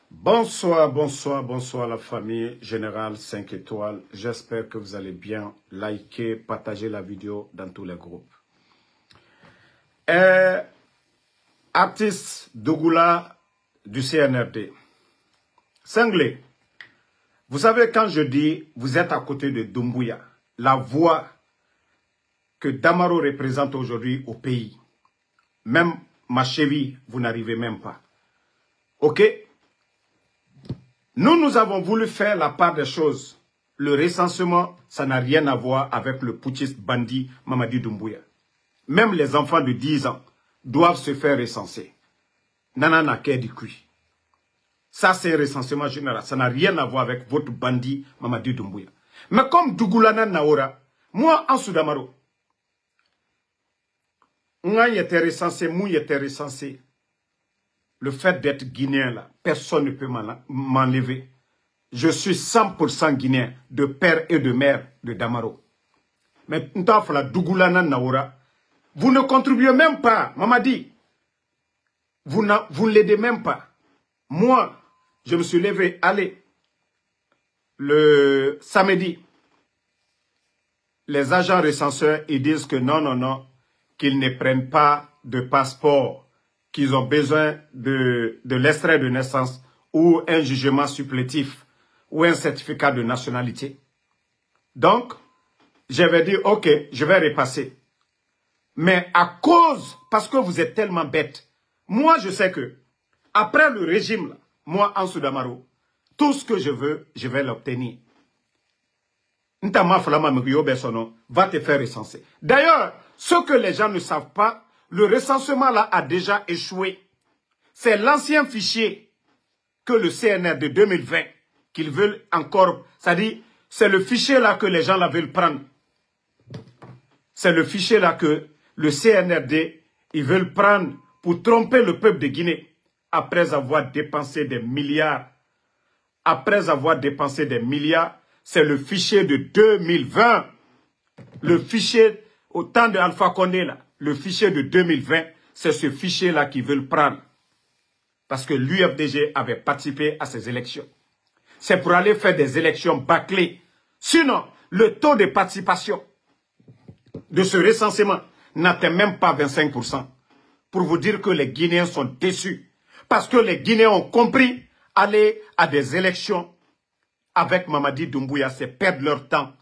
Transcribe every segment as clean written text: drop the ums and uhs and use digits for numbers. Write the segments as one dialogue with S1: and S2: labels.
S1: Bonsoir, bonsoir, bonsoir la famille Générale 5 étoiles. J'espère que vous allez bien. Likez, partagez la vidéo dans tous les groupes. Artiste Dougoula du CNRD. Cinglé, vous savez quand je dis vous êtes à côté de Doumbouya, la voix que Damaro représente aujourd'hui au pays, même ma cheville, vous n'arrivez même pas. Ok? Nous avons voulu faire la part des choses. Le recensement, ça n'a rien à voir avec le putschiste bandit Mamadi Doumbouya. Même les enfants de 10 ans doivent se faire recenser. Nanana du cuit. Ça, c'est un recensement général. Ça n'a rien à voir avec votre bandit Mamadi Doumbouya. Mais comme Dougoulana Naora, moi, en Soudamaro, moi, il était recensé, moi, il était recensé. Le fait d'être guinéen, là, personne ne peut m'enlever. Je suis 100% guinéen, de père et de mère de Damaro. Mais Dougoulana Naora, vous ne contribuez même pas, Mamadi. Vous ne l'aidez même pas. Moi, je me suis levé, allez, le samedi, les agents recenseurs, ils disent que non, qu'ils ne prennent pas de passeport, qu'ils ont besoin de l'extrait de naissance ou un jugement supplétif ou un certificat de nationalité. Donc, j'avais dit, ok, je vais repasser. Mais à cause, parce que vous êtes tellement bêtes, moi je sais que, après le régime, là, moi en Soudamaro, tout ce que je veux, je vais l'obtenir. Ntama Flama Besono va te faire recenser. D'ailleurs, ce que les gens ne savent pas, le recensement là a déjà échoué. C'est l'ancien fichier que le CNR de 2020 qu'ils veulent encore, c'est-à-dire, c'est le fichier là que les gens là veulent prendre. C'est le fichier là que le CNRD, ils veulent prendre pour tromper le peuple de Guinée après avoir dépensé des milliards. Après avoir dépensé des milliards, c'est le fichier de 2020. Le fichier, au temps de Alpha Condé, là, le fichier de 2020, c'est ce fichier-là qu'ils veulent prendre. Parce que l'UFDG avait participé à ces élections. C'est pour aller faire des élections bâclées. Sinon, le taux de participation de ce recensement n'atteint même pas 25%. Pour vous dire que les Guinéens sont déçus. Parce que les Guinéens ont compris aller à des élections avec Mamadi Doumbouya, c'est perdre leur temps.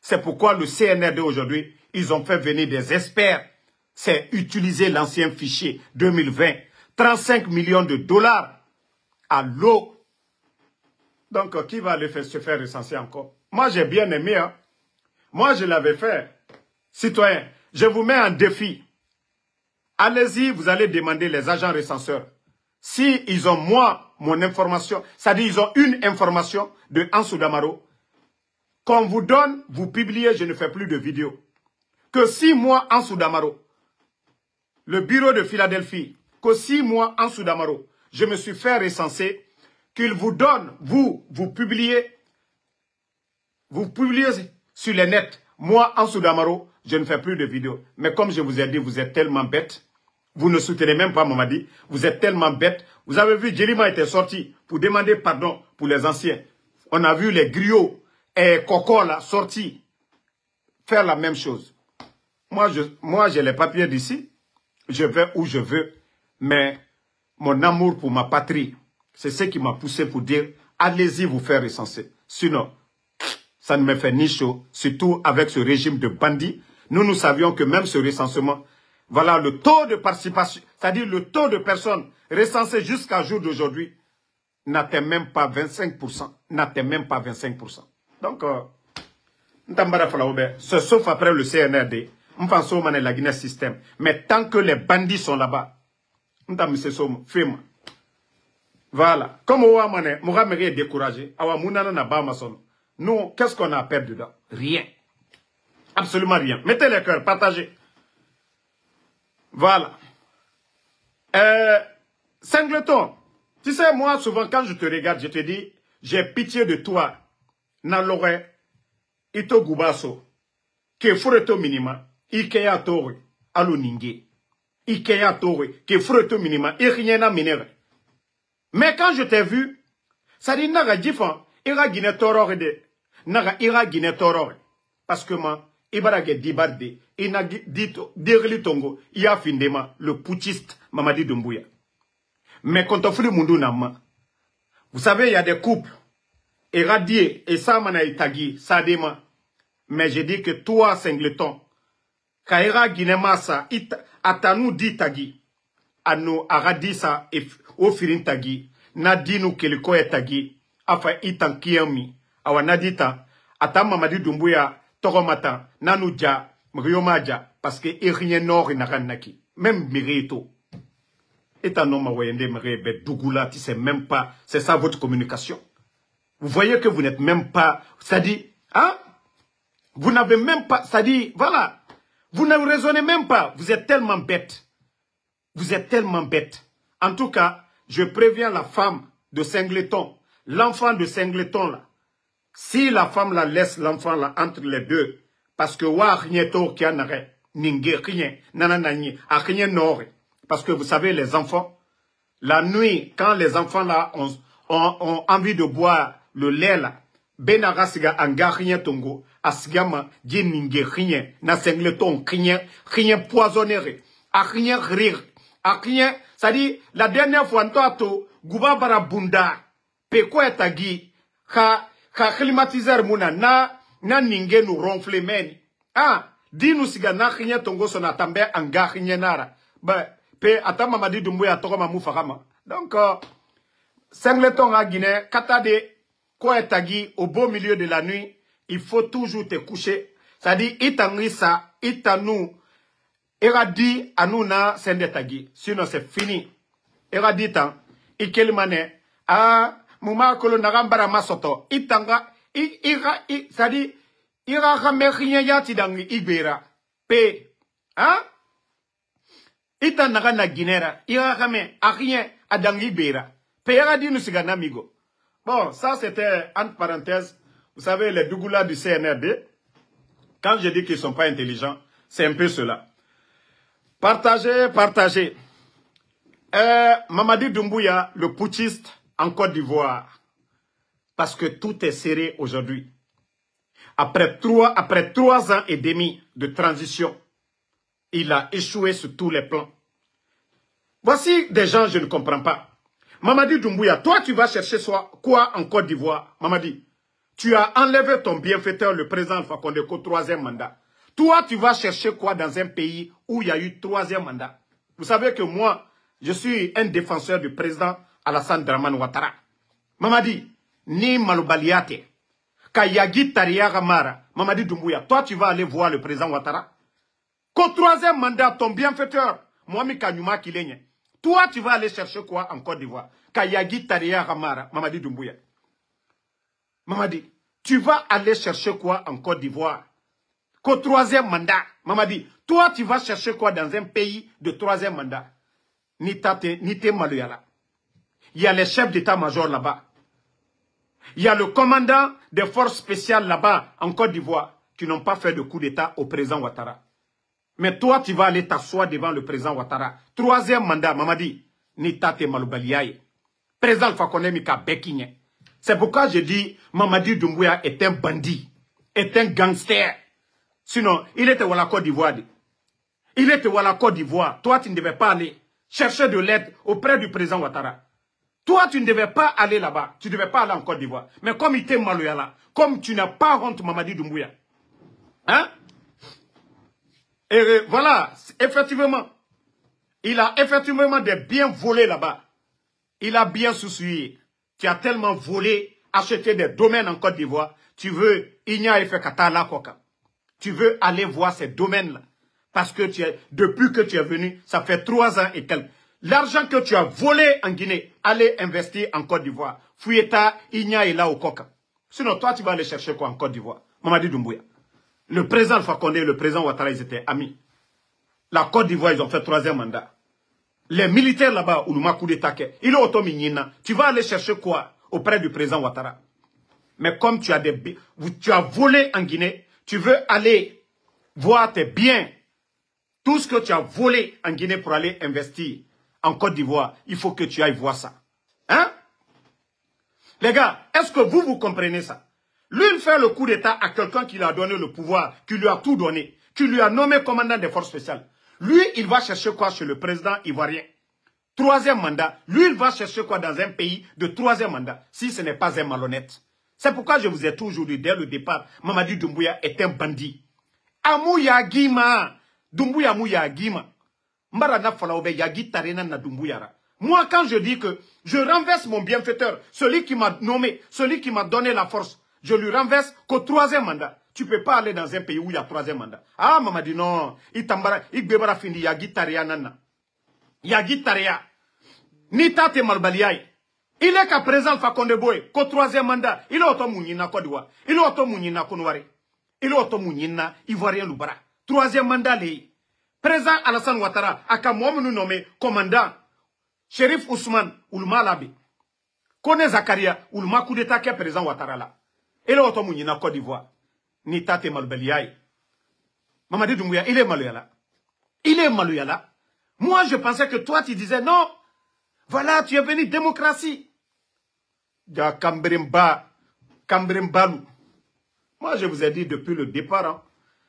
S1: C'est pourquoi le CNRD aujourd'hui, ils ont fait venir des experts. C'est utiliser l'ancien fichier 2020. 35 millions de dollars à l'eau. Donc, qui va aller se faire recenser encore? Moi, j'ai bien aimé. Hein? Moi, je l'avais fait. Citoyens, je vous mets en défi. Allez-y, vous allez demander les agents recenseurs. Si ils ont mon information, c'est-à-dire ils ont une information de Ansou Damaro, qu'on vous donne, vous publiez, je ne fais plus de vidéos. Que si moi, Ansou Damaro, le bureau de Philadelphie, que si moi, Ansou Damaro, je me suis fait recenser, qu'il vous donne, vous publiez sur les nets. Moi, Ansou Damaro, je ne fais plus de vidéos. Mais comme je vous ai dit, vous êtes tellement bêtes. Vous ne soutenez même pas Mamadi. Vous êtes tellement bêtes. Vous avez vu, Djelima était sorti pour demander pardon pour les anciens. On a vu les griots et Coco là sortis faire la même chose. Moi, j'ai les papiers d'ici. Je vais où je veux. Mais mon amour pour ma patrie, c'est ce qui m'a poussé pour dire, allez-y vous faire recenser. Sinon, ça ne me fait ni chaud. Surtout avec ce régime de bandits. Nous savions que même ce recensement, voilà le taux de participation, c'est-à-dire le taux de personnes recensées jusqu'à jour d'aujourd'hui, n'atteint même pas 25%. N'atteint même pas 25%. Donc, c'est sauf après le CNRD. On pense au la Guinée système. Mais tant que les bandits sont là-bas, voilà. Comme Mohamed est découragé, nous, qu'est-ce qu'on a à perdre dedans? Rien. Absolument rien. Mettez les cœurs, partagez. Voilà. Singleton, tu sais, moi, souvent, quand je te regarde, je te dis, j'ai pitié de toi. Nalore, ito gubaso, ke fureto minima, ikeya tore, alo ninge. Ikeya tore, ke fureto minima, iriena minere. Mais quand je t'ai vu, Ça dit, naga jifan, ira Guinée torore de, naga ira Guinée torore. Parce que moi, ibarage dibarde, ina dito, dirli tongo, ia findema, le putschiste Mamadi Doumbouya. Mais quand on fait le mundu nama, vous savez, il y a des couples, irradiés, et ça, mana itagi, ça déma. Mais je dis que toi, Singleton, Kaira Guinémassa, atanu di tagi, anu aradisa, au firin tagi, nadinu keliko e tagi, afa itan kiyami, awa nadita, ata Mamadi Doumbouya, Toromata, Nanouja, Mriomaja, parce que rien nord naranaki, même Mirito. Et un homme à Mrebe, Dougoula, tu sais même pas, c'est ça votre communication. Vous voyez que vous n'êtes même pas, ça dit, hein? Vous n'avez même pas, ça dit, voilà, vous ne raisonnez même pas, vous êtes tellement bête. Vous êtes tellement bête. En tout cas, je préviens la femme de Singleton, l'enfant de Singleton là. Si la femme la laisse l'enfant là entre les deux, parce que wa rien to qui en ningue rien, nananani, a rien nord. Parce que vous savez, les enfants, la nuit, quand les enfants là ont envie de boire le lait là, benarasiga anga rien tongo, asigama, di ningue rien, na Singleton, rien poisonné, a rien rire, a rien, ça dit, la dernière fois, ntoato, guba barabunda, peko etagi, ka climatiseur muna na ninge nous ronfle men ah di nous siga na khinya tongo sona tambe anga khinya nara ba pe ata Mamadi Doumbouya to ma mufakama donc Singleton à Guinée katade ko etagi au beau milieu de la nuit il faut toujours te coucher ça dit itangisa itanu eradi anuna sendetagi sinon c'est fini eradi tan ikelmane ah Mouma kolo nagambara masoto itanga sadi ira khamekhinya yati dangi ibera pe hein ita naga na Guinera ira khame akhinya adangi ibera pe ira dinu sigana migo. Bon, ça c'était entre parenthèses, vous savez les Dougoula du CNRD, quand je dis qu'ils sont pas intelligents, c'est un peu cela. Partagez. Mamadi Doumbouya, le putschiste en Côte d'Ivoire. Parce que tout est serré aujourd'hui. Après 3 ans et demi de transition, il a échoué sur tous les plans. Voici des gens je ne comprends pas. Mamadi Doumbouya, toi tu vas chercher quoi en Côte d'Ivoire? Mamadi, tu as enlevé ton bienfaiteur, le président Alpha Condé, au 3e mandat. Toi tu vas chercher quoi dans un pays où il y a eu 3e mandat? Vous savez que moi, je suis un défenseur du président Alassane Dramane Ouattara. Mamadi, ni malobaliate, Kayagi Tariya Mara, Mamadi Doumbouya, toi tu vas aller voir le président Ouattara. Qu'au 3e mandat, ton bienfaiteur, Mohamed Kanyuma Kilenye, toi tu vas aller chercher quoi en Côte d'Ivoire? Kayagi Tariya Mara, Mamadi Doumbouya. Mamadi, tu vas aller chercher quoi en Côte d'Ivoire? Qu'au 3e mandat, Mamadi, toi tu vas chercher quoi dans un pays de 3e mandat? Nite Maluyala. Il y a les chefs d'état-major là-bas. Il y a le commandant des forces spéciales là-bas en Côte d'Ivoire qui n'ont pas fait de coup d'état au président Ouattara. Mais toi, tu vas aller t'asseoir devant le président Ouattara. 3e mandat, Mamadi, Nitate Malubaliaye. Président Alpha Condé Mika Bekinye. C'est pourquoi je dis Mamadi Doumbouya est un bandit, est un gangster. Sinon, il était à la Côte d'Ivoire. Il était à la Côte d'Ivoire. Toi, tu ne devais pas aller chercher de l'aide auprès du président Ouattara. Toi, tu ne devais pas aller là-bas. Tu ne devais pas aller en Côte d'Ivoire. Mais comme il t'est maloyala, comme tu n'as pas honte, Mamadi Doumbouya. Hein? Et voilà, effectivement, il a effectivement des biens volés là-bas. Il a bien soucié. Tu as tellement volé, acheté des domaines en Côte d'Ivoire. Tu veux, tu veux aller voir ces domaines-là. Parce que depuis que tu es venu, ça fait 3 ans et quelques. L'argent que tu as volé en Guinée, allez investir en Côte d'Ivoire. Fouilleta, Igna est là au Coca. Sinon, toi, tu vas aller chercher quoi en Côte d'Ivoire? Mamadi Doumbouya. Le président Alpha Condé et le président Ouattara, ils étaient amis. La Côte d'Ivoire, ils ont fait 3e mandat. Les militaires là-bas, Oulouma coup d'État, il est autominina. Tu vas aller chercher quoi auprès du président Ouattara? Mais comme tu as volé en Guinée, tu veux aller voir tes biens. Tout ce que tu as volé en Guinée pour aller investir en Côte d'Ivoire, il faut que tu ailles voir ça. Hein? Les gars, est-ce que vous comprenez ça? Lui, il fait le coup d'État à quelqu'un qui lui a donné le pouvoir, qui lui a tout donné, qui lui a nommé commandant des forces spéciales. Lui, il va chercher quoi chez le président ivoirien? Troisième mandat. Lui, il va chercher quoi dans un pays de troisième mandat, si ce n'est pas un malhonnête? C'est pourquoi je vous ai toujours dit, dès le départ, Mamadi Doumbouya est un bandit. Amouya Gima. Doumbouya Mouya Gima. Mbarana Falaoube Yagi Tarena na Doumbouya. Moi, quand je dis que je renverse mon bienfaiteur, celui qui m'a nommé, celui qui m'a donné la force, je lui renverse qu'au troisième mandat. Tu ne peux pas aller dans un pays où il y a troisième mandat. Ah, maman dit non. Il fini Yagi Taria Nana. Yagi Taria. Nita te malbaliaï. Il est qu'à présent, Fakonde Boy, qu'au troisième mandat, il est automounina Kodiwa. Il est automounina Konouari. Il est automounina Ivoirien Loubara. Troisième mandat, les. Président Alassane Ouattara, a qu'à moi nous nommer commandant. Shérif Ousmane, Oulma Labi. Kone Zakaria, Oulma coup d'état qui est président Ouattara là. Il est automounina Côte d'Ivoire. Nita te malbaliaï. Mamadi Doumbouya, il est maloyala. Il est maloyala. Moi, je pensais que toi, tu disais non. Voilà, tu es venu démocratie. Ya Kambremba, Kambrembalou. Moi, je vous ai dit depuis le départ, hein,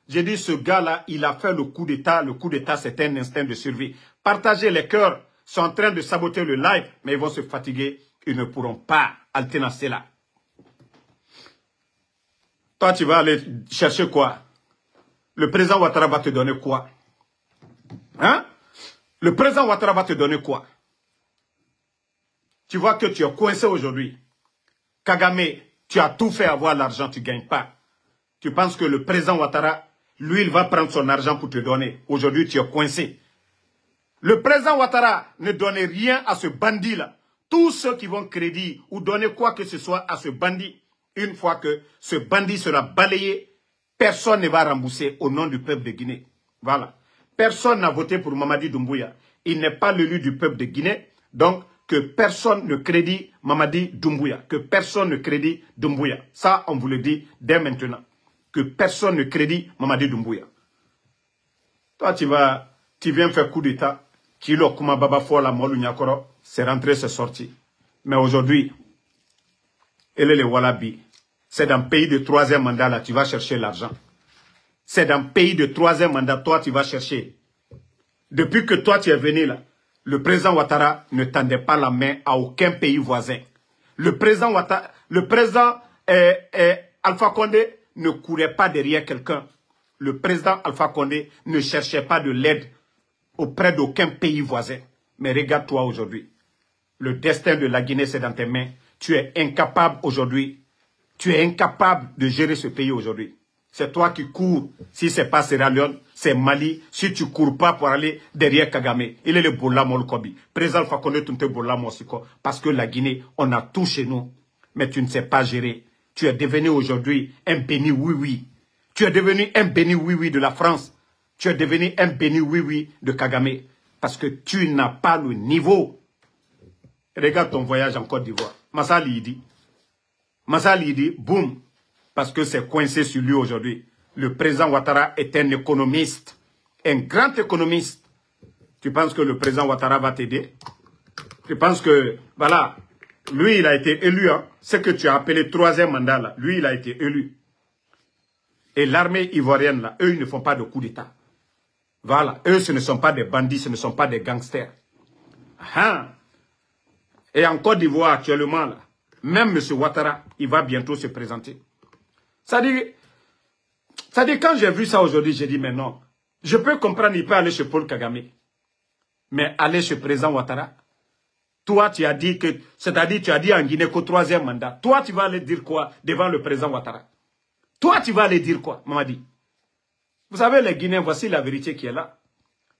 S1: j'ai dit ce gars-là, il a fait le coup d'État. Le coup d'État, c'est un instinct de survie. Partagez les cœurs. Ils sont en train de saboter le live, mais ils vont se fatiguer. Ils ne pourront pas alterner là. Toi, tu vas aller chercher quoi? Le président Ouattara va te donner quoi? Hein? Le président Ouattara va te donner quoi? Tu vois que tu es coincé aujourd'hui. Kagame, tu as tout fait avoir l'argent, tu ne gagnes pas. Tu penses que le président Ouattara, lui, il va prendre son argent pour te donner. Aujourd'hui, tu es coincé. Le président Ouattara ne donne rien à ce bandit-là. Tous ceux qui vont crédit ou donner quoi que ce soit à ce bandit, une fois que ce bandit sera balayé, personne ne va rembourser au nom du peuple de Guinée. Voilà. Personne n'a voté pour Mamadi Doumbouya. Il n'est pas l'élu du peuple de Guinée. Donc, que personne ne crédit Mamadi Doumbouya. Que personne ne crédit Doumbouya. Ça, on vous le dit dès maintenant. Que personne ne crédit Mamadi Doumbouya. Toi, tu viens faire coup d'État. Kilo Kuma Baba Fola Molu Nyakoro, c'est rentré, c'est sorti. Mais aujourd'hui, elle est le Wallabi. C'est dans le pays de troisième mandat, là, tu vas chercher l'argent. C'est dans le pays de troisième mandat, toi, tu vas chercher. Depuis que toi, tu es venu là, le président Ouattara ne tendait pas la main à aucun pays voisin. Le président Ouattara, le président Alpha Condé ne courait pas derrière quelqu'un. Le président Alpha Condé ne cherchait pas de l'aide auprès d'aucun pays voisin. Mais regarde-toi aujourd'hui. Le destin de la Guinée, c'est dans tes mains. Tu es incapable aujourd'hui. Tu es incapable de gérer ce pays aujourd'hui. C'est toi qui cours. Si ce n'est pas Sierra Leone, c'est Mali. Si tu ne cours pas pour aller derrière Kagame, il est le Bola Molkobi. Président Fakonde Tunte Bola Mosiko. Parce que la Guinée, on a tout chez nous. Mais tu ne sais pas gérer. Tu es devenu aujourd'hui un béni oui-oui. Tu es devenu un béni oui-oui de la France. Tu es devenu un béni oui-oui de Kagame. Parce que tu n'as pas le niveau. Regarde ton voyage en Côte d'Ivoire. Massa Lidi. Massa Lidi, boum. Parce que c'est coincé sur lui aujourd'hui. Le président Ouattara est un économiste. Un grand économiste. Tu penses que le président Ouattara va t'aider? Tu penses que, voilà, lui il a été élu. Hein? Ce que tu as appelé troisième mandat là, lui il a été élu. Et l'armée ivoirienne là, eux ils ne font pas de coup d'État. Voilà, eux ce ne sont pas des bandits, ce ne sont pas des gangsters. Ah. Et en Côte d'Ivoire actuellement là, même M. Ouattara, il va bientôt se présenter. Ça dit quand j'ai vu ça aujourd'hui, j'ai dit mais non, je peux comprendre, il peut aller chez Paul Kagame. Mais aller chez le président Ouattara, toi tu as dit que, c'est-à-dire tu as dit en Guinée qu'au troisième mandat, toi tu vas aller dire quoi devant le président Ouattara? Toi tu vas aller dire quoi, Mamadi? Vous savez les Guinéens, voici la vérité qui est là.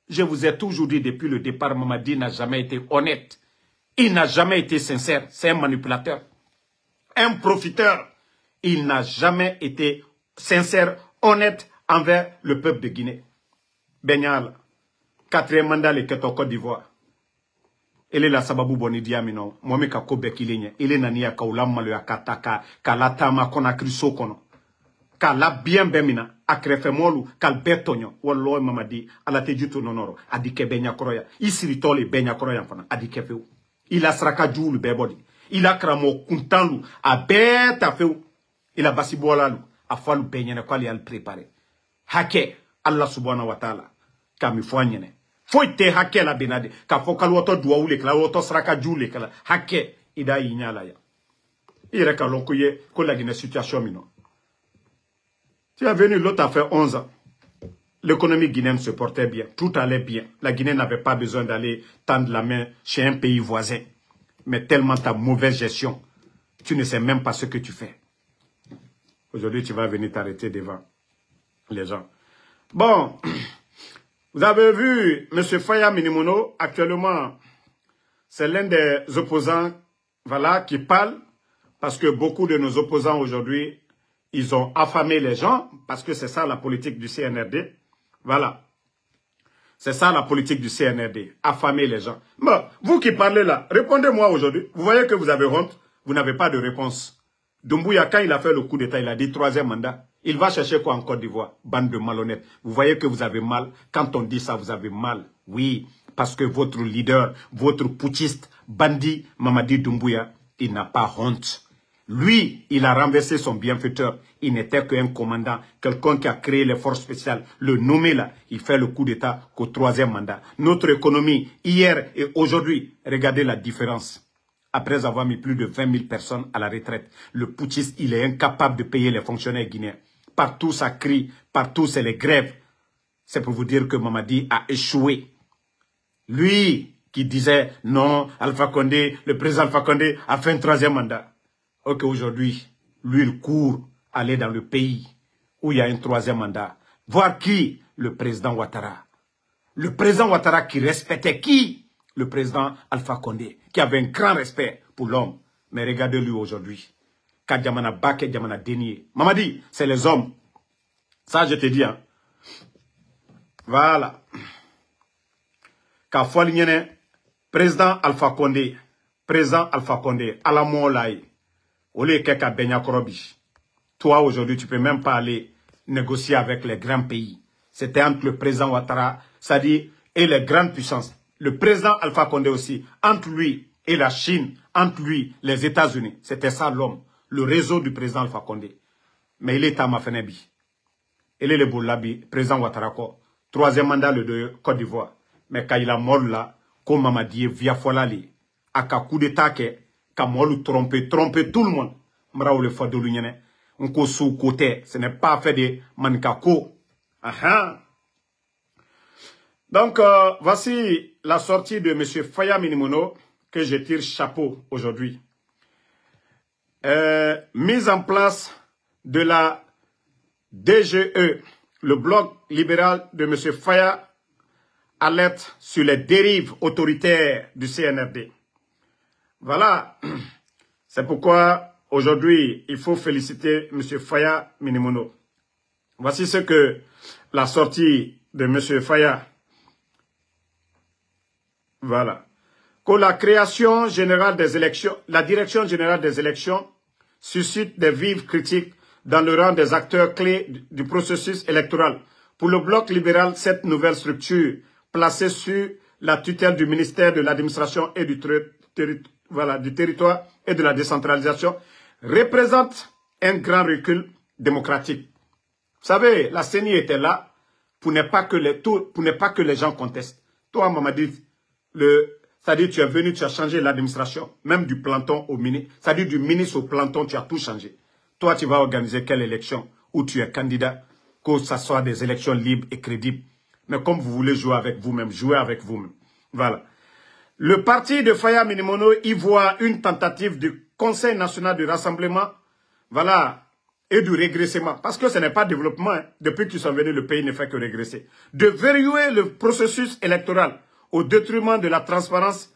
S1: Je vous ai toujours dit depuis le départ, Mamadi n'a jamais été honnête. Il n'a jamais été sincère, c'est un manipulateur. Un profiteur. Il n'a jamais été sincère, honnête envers le peuple de Guinée. Benyal, 4e mandat le Keto Côte d'Ivoire. Il est la sababu boni diamino. Mwame ka kobe kilinye. Il est nania ka ulam malu ya kataka. Ka la tama kona kriso kono. Ka la bien bemina. Akrefe molu. Kal betonyo. Wallo Mamadi. Ala te juto nonoro. Adike benya koroya. Isiri tole benya koroya fana. Adike feu. Il a sraka djoul bebodi. il a cramo kuntanlu, a bête a fait, il a basibola, a fallu baigner quoi il a préparé. Hake, Allah subhanahu wa ta'ala, kami foignene. Faut te hake la benade, ka fokal woto douaoule, ka woto sraka djoule, ka hake, ida inyala ya. Il reka lonkoye, ko la guine situation mino. Tu es venu, l'autre a fait 11 ans. L'économie guinéenne se portait bien, tout allait bien. La Guinée n'avait pas besoin d'aller tendre la main chez un pays voisin. Mais tellement ta mauvaise gestion, tu ne sais même pas ce que tu fais. Aujourd'hui, tu vas venir t'arrêter devant les gens. Bon, vous avez vu M. Faya Minimono, actuellement, c'est l'un des opposants, voilà, qui parle, parce que beaucoup de nos opposants aujourd'hui, ils ont affamé les gens, parce que c'est ça la politique du CNRD. Voilà. C'est ça la politique du CNRD. Affamer les gens. Bon, vous qui parlez là, répondez-moi aujourd'hui. Vous voyez que vous avez honte. Vous n'avez pas de réponse. Doumbouya, quand il a fait le coup d'État, il a dit 3e mandat. Il va chercher quoi en Côte d'Ivoire? Bande de malhonnêtes. Vous voyez que vous avez mal. Quand on dit ça, vous avez mal. Oui, parce que votre leader, votre putschiste, bandit Mamadi Doumbouya, il n'a pas honte. Lui, il a renversé son bienfaiteur. Il n'était qu'un commandant, quelqu'un qui a créé les forces spéciales. Le nommé là, il fait le coup d'État qu'au 3e mandat. Notre économie, hier et aujourd'hui, regardez la différence. Après avoir mis plus de 20 000 personnes à la retraite, le putschiste, il est incapable de payer les fonctionnaires guinéens. Partout ça crie, partout c'est les grèves. C'est pour vous dire que Mamadi a échoué. Lui qui disait non, Alpha Condé, le président Alpha Condé a fait un 3e mandat. Ok, aujourd'hui, lui, il court aller dans le pays où il y a un 3e mandat. Voir qui? Le président Ouattara. Le président Ouattara qui respectait qui? Le président Alpha Condé, qui avait un grand respect pour l'homme. Mais regardez-lui aujourd'hui. Kadjamana Baké, Djamana Denier. Mamadi, c'est les hommes. Ça, je te dis. Hein. Voilà. Kafoualignene, président Alpha Condé. Président Alpha Condé, Alamolaï. Toi, aujourd'hui, tu ne peux même pas aller négocier avec les grands pays. C'était entre le président Ouattara, c'est-à-dire, et les grandes puissances. Le président Alpha Condé aussi, entre lui et la Chine, entre lui, les États-Unis. C'était ça l'homme, le réseau du président Alpha Condé. Mais il est à Mafenebi. Il est le Boulabi, président Ouattara, 3e mandat de Côte d'Ivoire. Mais quand il a mort là, comme Mamadi via Folali, à coup d'état Kamolu tromper tout le monde. Mrao le fado l'union. On ko sous côté. Ce n'est pas fait de mankako. Donc, voici la sortie de M. Faya Minimono que je tire chapeau aujourd'hui. Mise en place de la DGE, le bloc libéral de M. Faya alerte sur les dérives autoritaires du CNRD. Voilà, c'est pourquoi aujourd'hui, il faut féliciter M. Faya Minimono. Voici ce que la sortie de M. Faya. Voilà. Que la création générale des élections, la direction générale des élections suscite des vives critiques dans le rang des acteurs clés du processus électoral. Pour le bloc libéral, cette nouvelle structure, placée sur la tutelle du ministère de l'administration et du territoire et de la décentralisation, représente un grand recul démocratique. Vous savez, la CENI était là pour ne pas que les gens contestent. Toi, Mamadi, c'est-à-dire tu es venu, tu as changé l'administration, même du planton au ministre, c'est-à-dire du ministre au planton, tu as tout changé. Toi, tu vas organiser quelle élection où tu es candidat, que ce soit des élections libres et crédibles. Mais comme vous voulez jouer avec vous-même, jouez avec vous-même. Voilà. Le parti de Faya Minimono y voit une tentative du Conseil national du rassemblement, voilà, et du régressement. Parce que ce n'est pas développement. Hein. Depuis qu'ils sont venus, le pays ne fait que régresser. De verrouiller le processus électoral au détriment de la transparence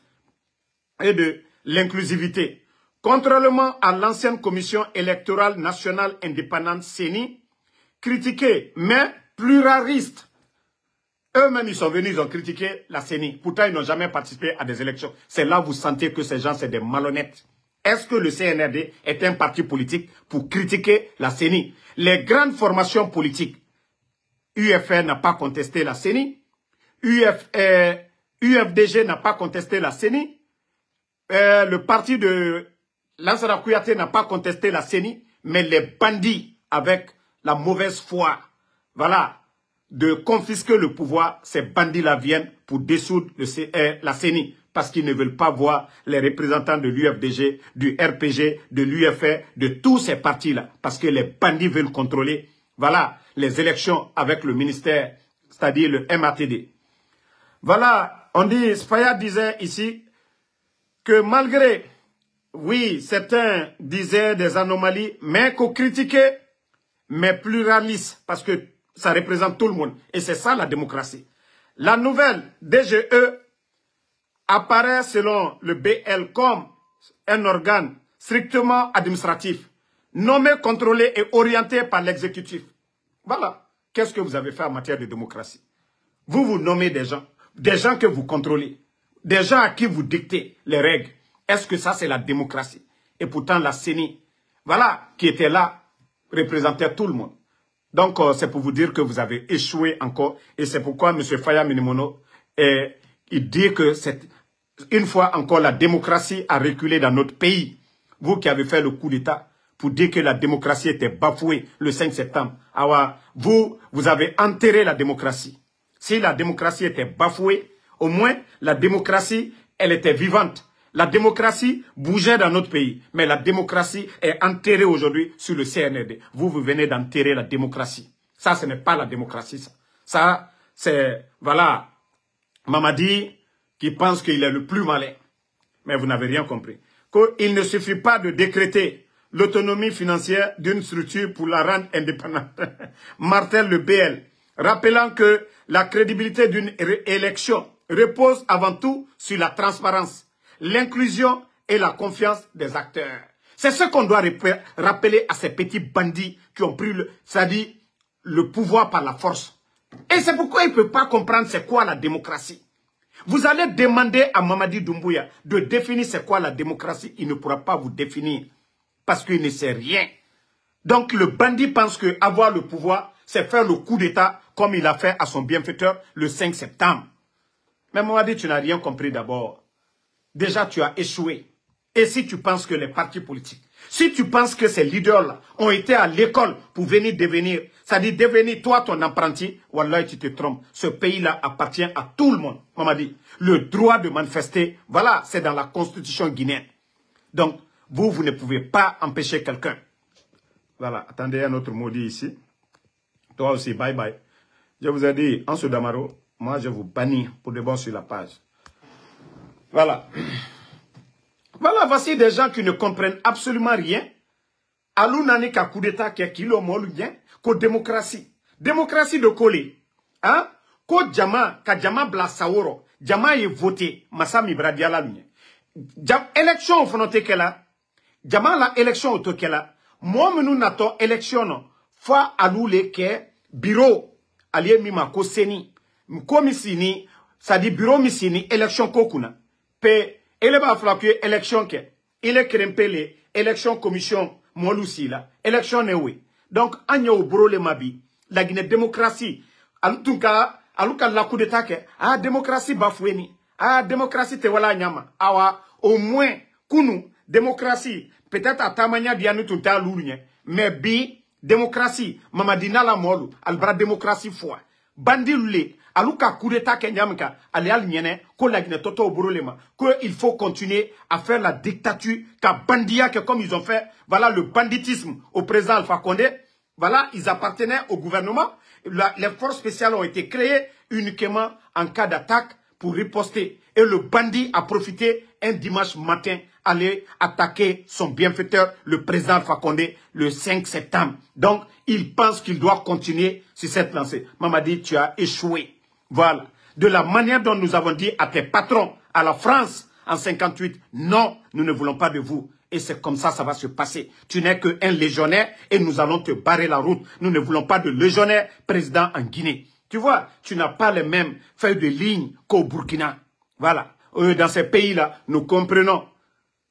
S1: et de l'inclusivité. Contrairement à l'ancienne commission électorale nationale indépendante CENI, critiquée mais pluraliste. Eux-mêmes, ils sont venus, ils ont critiqué la CENI. Pourtant, ils n'ont jamais participé à des élections. C'est là où vous sentez que ces gens, c'est des malhonnêtes. Est-ce que le CNRD est un parti politique pour critiquer la CENI? Les grandes formations politiques, UFR n'a pas contesté la CENI, UFDG n'a pas contesté la CENI, le parti de Lansana Kouyaté n'a pas contesté la CENI, mais les bandits avec la mauvaise foi, voilà, de confisquer le pouvoir, ces bandits-là viennent pour dissoudre la CENI parce qu'ils ne veulent pas voir les représentants de l'UFDG, du RPG, de l'UFR, de tous ces partis-là, parce que les bandits veulent contrôler, voilà, les élections avec le ministère, c'est-à-dire le MATD. Voilà, on dit, Spaya disait ici que malgré, oui, certains disaient des anomalies, mais qu'on critiquait, mais pluraliste, parce que ça représente tout le monde. Et c'est ça la démocratie. La nouvelle DGE apparaît selon le BL comme un organe strictement administratif, nommé, contrôlé et orienté par l'exécutif. Voilà. Qu'est-ce que vous avez fait en matière de démocratie? Vous nommez des gens que vous contrôlez, des gens à qui vous dictez les règles. Est-ce que ça, c'est la démocratie? Et pourtant, la CENI, voilà, qui était là, représentait tout le monde. Donc, c'est pour vous dire que vous avez échoué encore. Et c'est pourquoi M. Faya Minimono, il dit que une fois encore, la démocratie a reculé dans notre pays. Vous qui avez fait le coup d'État pour dire que la démocratie était bafouée le 5 septembre. Alors, vous avez enterré la démocratie. Si la démocratie était bafouée, au moins, la démocratie, elle était vivante. La démocratie bougeait dans notre pays, mais la démocratie est enterrée aujourd'hui sur le CNRD. Vous venez d'enterrer la démocratie. Ça, ce n'est pas la démocratie, ça. Ça, c'est, voilà, Mamadi qui pense qu'il est le plus malin. Mais vous n'avez rien compris. Qu'il ne suffit pas de décréter l'autonomie financière d'une structure pour la rendre indépendante. Martel le BL, rappelant que la crédibilité d'une élection repose avant tout sur la transparence, l'inclusion et la confiance des acteurs. C'est ce qu'on doit rappeler à ces petits bandits qui ont pris le pouvoir par la force. Et c'est pourquoi il ne peut pas comprendre c'est quoi la démocratie. Vous allez demander à Mamadi Doumbouya de définir c'est quoi la démocratie. Il ne pourra pas vous définir parce qu'il ne sait rien. Donc le bandit pense que avoir le pouvoir, c'est faire le coup d'État comme il a fait à son bienfaiteur le 5 septembre. Mais Mamadi, tu n'as rien compris d'abord. Déjà, tu as échoué. Et si tu penses que les partis politiques, si tu penses que ces leaders-là ont été à l'école pour venir devenir, c'est-à-dire devenir toi ton apprenti, wallah, tu te trompes. Ce pays-là appartient à tout le monde. Mamadi, le droit de manifester, voilà, c'est dans la constitution guinéenne. Donc, vous ne pouvez pas empêcher quelqu'un. Voilà, attendez un autre mot dit ici. Toi aussi, bye bye. Je vous ai dit, en Soudamaro, moi je vous bannis pour de bon sur la page. Voilà. Voilà, voici des gens qui ne comprennent absolument rien. Alou nani ka coup d'état qui est kilo molu bien, ko démocratie. Démocratie de Kole. Hein? Ko Djama, ka Djama bla Saworo. Djama est voté. Massami Bradiala lui. Élection au fronté que là. Djama la élection au toke là. Moi, nous nato élection non. Fa alou le ke bureau. Alié mima ko seni. Mko misini. Ça dit bureau misini élection kokuna. Pe, ele ba fla que élection ke. Il est crempé les élection commission Molusi là. Élection newe. Donc, anya au bro le mabi. La Guinée démocratie. Aluka la coup d'état ke. Ah, démocratie bafoueni. Ah, démocratie te wala nyama. Awa, au moins, kunu, démocratie. Peut-être à tamanya dianu tunta lourgne. Mais bi, démocratie. Mamadina la molu. Albra démocratie foi. Bandi lule. Aluka coup d'état kenyamka, alial nyene, ko la Guinée toto oborolema, qu'il faut continuer à faire la dictature, ka bandia que comme ils ont fait, voilà le banditisme au président Alpha Condé, voilà, ils appartenaient au gouvernement, les forces spéciales ont été créées uniquement en cas d'attaque pour riposter. Et le bandit a profité un dimanche matin, aller attaquer son bienfaiteur, le président Alpha Condé, le 5 septembre. Donc, il pense qu'il doit continuer sur cette lancée. Mamadi, tu as échoué. Voilà. De la manière dont nous avons dit à tes patrons, à la France, en 58, non, nous ne voulons pas de vous. Et c'est comme ça va se passer. Tu n'es qu'un légionnaire et nous allons te barrer la route. Nous ne voulons pas de légionnaire président en Guinée. Tu vois, tu n'as pas les mêmes feuilles de ligne qu'au Burkina. Voilà. Dans ces pays-là, nous comprenons.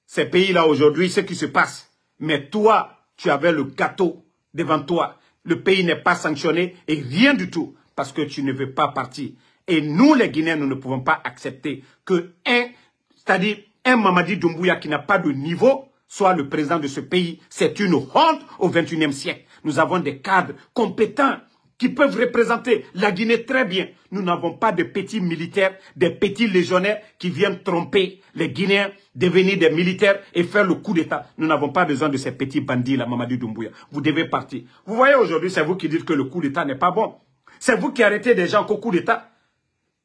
S1: Ces pays-là aujourd'hui, ce qui se passe. Mais toi, tu avais le gâteau devant toi. Le pays n'est pas sanctionné et rien du tout. Parce que tu ne veux pas partir. Et nous, les Guinéens, nous ne pouvons pas accepter que c'est-à-dire un Mamadi Doumbouya qui n'a pas de niveau, soit le président de ce pays. C'est une honte au XXIe siècle. Nous avons des cadres compétents qui peuvent représenter la Guinée très bien. Nous n'avons pas de petits militaires, des petits légionnaires qui viennent tromper les Guinéens, devenir des militaires et faire le coup d'État. Nous n'avons pas besoin de ces petits bandits-là, Mamadou Doumbouya. Vous devez partir. Vous voyez aujourd'hui, c'est vous qui dites que le coup d'État n'est pas bon. C'est vous qui arrêtez des gens qu'au coup d'État.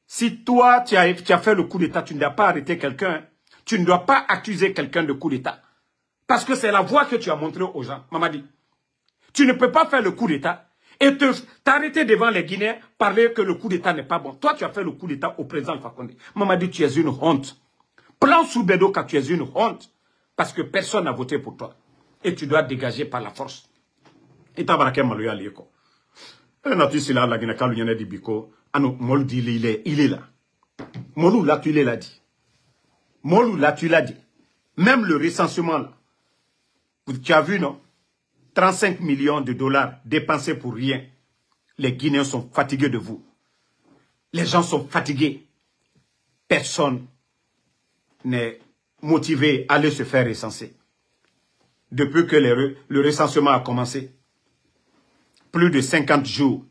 S1: Si toi, tu as fait le coup d'État, tu ne dois pas arrêter quelqu'un. Tu ne dois pas accuser quelqu'un de coup d'État. Parce que c'est la voie que tu as montrée aux gens, Mamadi. Tu ne peux pas faire le coup d'État et t'arrêter devant les Guinéens, parler que le coup d'État n'est pas bon. Toi, tu as fait le coup d'État au président Alpha Condé. Mamadi, tu es une honte. Prends sous Bédo quand tu es une honte. Parce que personne n'a voté pour toi. Et tu dois dégager par la force. Et tabarake maloya lieko. Et natisi la Guinée kalu nyane di biko. Ano molu di il est là. Molu là tu l'as dit. Molu là tu l'as dit. Même le recensement là. Tu as vu non? 35 millions de dollars dépensés pour rien. Les Guinéens sont fatigués de vous. Les gens sont fatigués. Personne n'est motivé à aller se faire recenser. Depuis que le recensement a commencé, plus de 50 jours,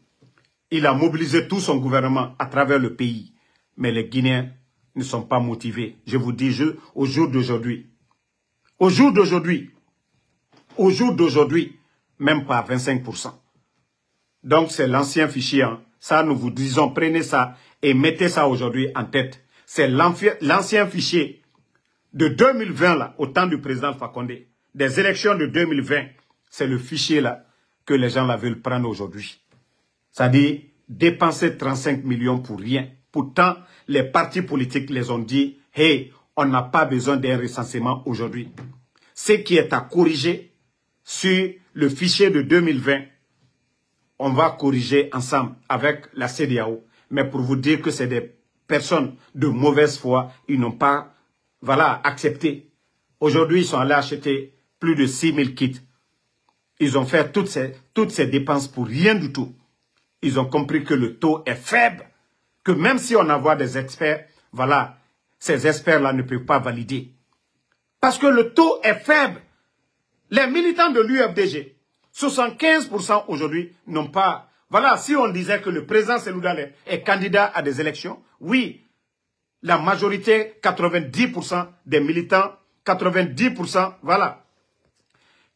S1: il a mobilisé tout son gouvernement à travers le pays. Mais les Guinéens ne sont pas motivés. Je vous dis, au jour d'aujourd'hui, même pas 25%. Donc c'est l'ancien fichier. Hein. Ça, nous vous disons, prenez ça et mettez ça aujourd'hui en tête. C'est l'ancien fichier de 2020, là, au temps du président Alpha Condé. Des élections de 2020, c'est le fichier là que les gens là veulent prendre aujourd'hui. C'est-à-dire dépenser 35 millions pour rien. Pourtant, les partis politiques les ont dit, hey, on n'a pas besoin d'un recensement aujourd'hui. Ce qui est à corriger sur le fichier de 2020, on va corriger ensemble avec la CEDEAO. Mais pour vous dire que c'est des personnes de mauvaise foi, ils n'ont pas, voilà, accepté. Aujourd'hui, ils sont allés acheter plus de 6 000 kits. Ils ont fait toutes ces dépenses pour rien du tout. Ils ont compris que le taux est faible, que même si on envoie des experts, voilà, ces experts-là ne peuvent pas valider. Parce que le taux est faible. Les militants de l'UFDG, 75% aujourd'hui n'ont pas... Voilà, si on disait que le président Cellou Dalein est candidat à des élections, oui, la majorité, 90% des militants, 90%, voilà,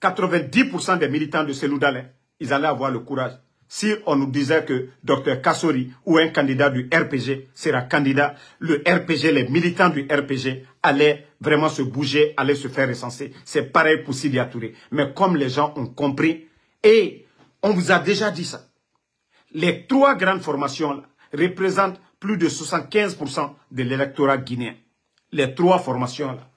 S1: 90% des militants de Cellou Dalein, ils allaient avoir le courage. Si on nous disait que Dr Kassori ou un candidat du RPG sera candidat, le RPG, les militants du RPG allaient vraiment se bouger, allaient se faire recenser. C'est pareil pour Sidi Touré. Mais comme les gens ont compris, et on vous a déjà dit ça, les trois grandes formations là, représentent plus de 75% de l'électorat guinéen. Les trois formations là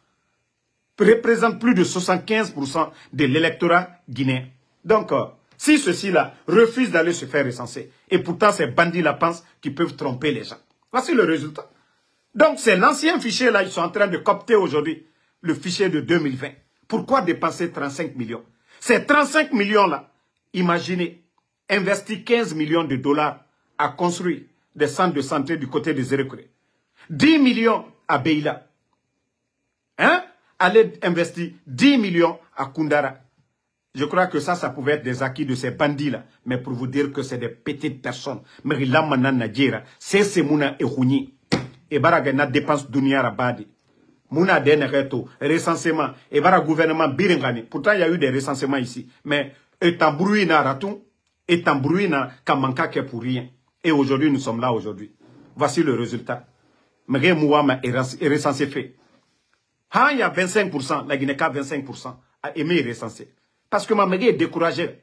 S1: représentent plus de 75% de l'électorat guinéen. Donc, si ceux-ci-là refusent d'aller se faire recenser, et pourtant ces bandits-là pensent qu'ils peuvent tromper les gens. Voici le résultat. Donc c'est l'ancien fichier-là, ils sont en train de coopter aujourd'hui, le fichier de 2020. Pourquoi dépenser 35 millions? Ces 35 millions-là, imaginez, investir 15 millions de dollars à construire des centres de santé du côté de Zérékoré. 10 millions à Beila. Hein? Allez investir 10 millions à Koundara. Je crois que ça pouvait être des acquis de ces bandits-là. Mais pour vous dire que c'est des petites personnes. Mais là, maintenant, c'est Mouna et Rouni. Et Baragana dépense Dunia Rabadi. Mouna Denereto, recensement. Et Bara gouvernement Biringani. Pourtant, il y a eu des recensements ici. Mais Etambrouina Ratou, Etambrouina Kamanka qui est pour rien. Et aujourd'hui, nous sommes là aujourd'hui. Voici le résultat. Mais Mouama est recensé fait. Ah, il y a 25%, la Guinée-Ca 25% a aimé recenser. Parce que ma mairie est découragée.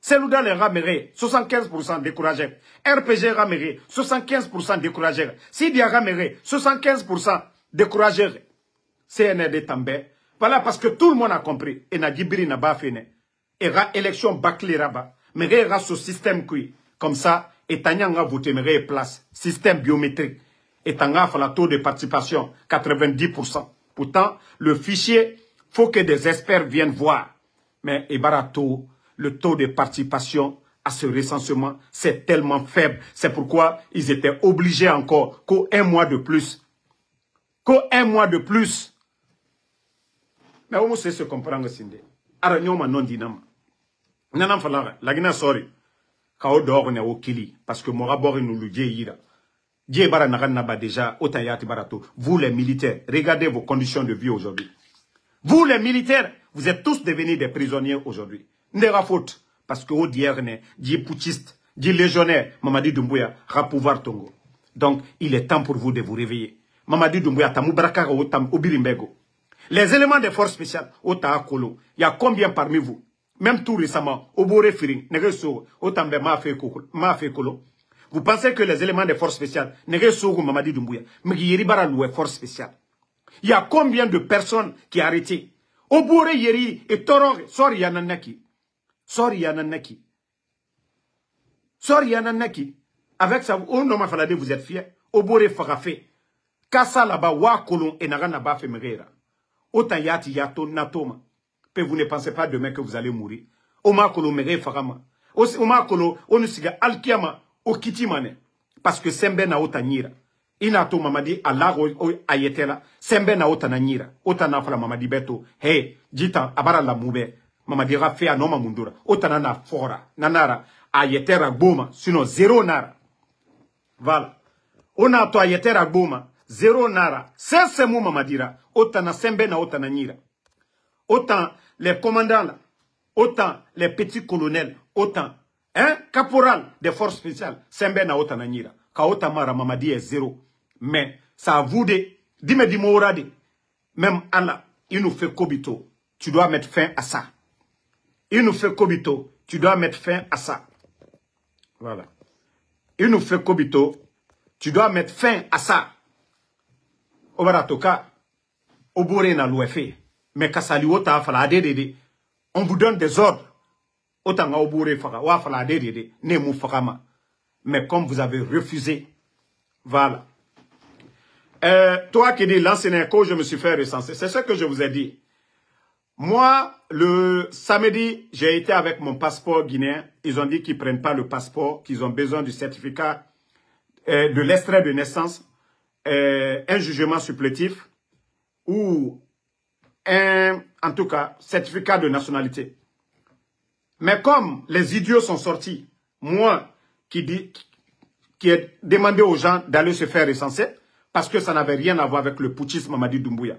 S1: Cellou Dalein raméré, 75% découragé. RPG raméré, 75% découragé. Sidia raméré, 75% découragé. CNRD També. Voilà, parce que tout le monde a compris. Et Nadjibiri n'a pas fait. Et la élection bâclée là-bas. Mais il y a ce système qui, comme ça, et Tanyanga voté, mais il place. Système biométrique. Et Tanga fait la taux de participation, 90%. Pourtant, le fichier, faut que des experts viennent voir. Mais Ebarato, le taux de participation à ce recensement, c'est tellement faible. C'est pourquoi ils étaient obligés encore qu'un mois de plus. Qu'un mois de plus. Mais on sait se comprendre sinde. Ara nyoma non dinama. Nanam fala la Guinée sorry. Kao dor ne okili parce que mora bori nous le yira. Dieu bara naba déjà otayati barato. Vous les militaires, regardez vos conditions de vie aujourd'hui. Vous les militaires, vous êtes tous devenus des prisonniers aujourd'hui. N'era faute parce que au dierne, Dieu putschiste, Dieu légionnaire, Mamadi Doumbouya a pouvoir tongo. Donc il est temps pour vous de vous réveiller. Mamadi Doumbouya tamu baraka otam obirimbego. Les éléments des forces spéciales, Ota Kolo, il y a combien parmi vous? Même tout récemment, Obore Firing, Negeso, Otambe Mafé Kolo. Vous pensez que les éléments des forces spéciales, Negeso Mamadi Doumbouya, mais Yeri Baraloué, force spéciale. Il y a combien de personnes qui ont arrêté? Obore Yeri et Torong, Sori Yananaki. Sori Yananaki. Sori Yananaki. Avec ça, au nom de Falade, vous êtes fiers. Obore Farafé. Kassa là-bas, Wa Kolon et Narana Bafé Merera. Autant yati yato natoma. Que vous ne pensez pas demain que vous allez mourir. Oma kolo mere farama. Oma kolo onusiga alkiama okitimane. Parce que sembe na ota nyira. Inato mamadi alago ayetela. Sembe na ota na nyira. Ota na fala mamadi beto. Hey, jita abara la mube. Mamadi rafe anoma mundura. Ota na fora. Nanara ayetera boma. Sinon zéro nara. Voilà. Ona to ayetera boma. Zéro nara. C'est mou mamadira. Autant na sembe na autant na nyira. Autant les commandants là. Autant les petits colonels. Autant. Caporal des forces spéciales. Sembe na autant na nyira. Ka autant mara mamadi est zéro. Mais ça a vous de. Dime di morade. Même Allah. Il nous fait kobito. Tu dois mettre fin à ça. Il nous fait kobito. Tu dois mettre fin à ça. Voilà. Il nous fait kobito. Tu dois mettre fin à ça. Obaratoka. Obore na l'ouefé. Mais kasali wota fala adedede. On vous donne des ordres. Otanga obore faka. Wa fala adedede. Ne mou fakama. Mais comme vous avez refusé. Voilà. Toi qui dis l'ancien je me suis fait recenser. C'est ce que je vous ai dit. Moi, le samedi, j'ai été avec mon passeport guinéen. Ils ont dit qu'ils ne prennent pas le passeport, qu'ils ont besoin du certificat de l'extrait de naissance, un jugement supplétif ou en tout cas, certificat de nationalité. Mais comme les idiots sont sortis, moi qui ai demandé aux gens d'aller se faire recenser, parce que ça n'avait rien à voir avec le putschisme Mamadi Doumbouya.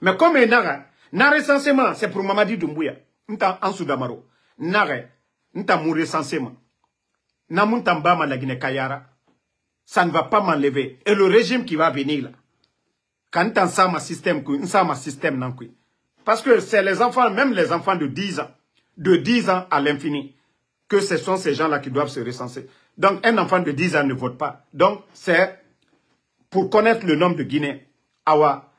S1: Mais comme il n'a recensement, c'est pour Mamadi Doumbouya. Nta Ansou Damaro. Nta mon recensement. Na muntamba ma la Guinée Kayara. Ça ne va pas m'enlever. Et le régime qui va venir là. Quand on sait ma système, parce que c'est les enfants, même les enfants de 10 ans, à l'infini, que ce sont ces gens-là qui doivent se recenser. Donc, un enfant de 10 ans ne vote pas. Donc, c'est pour connaître le nombre de Guinéens. Awa,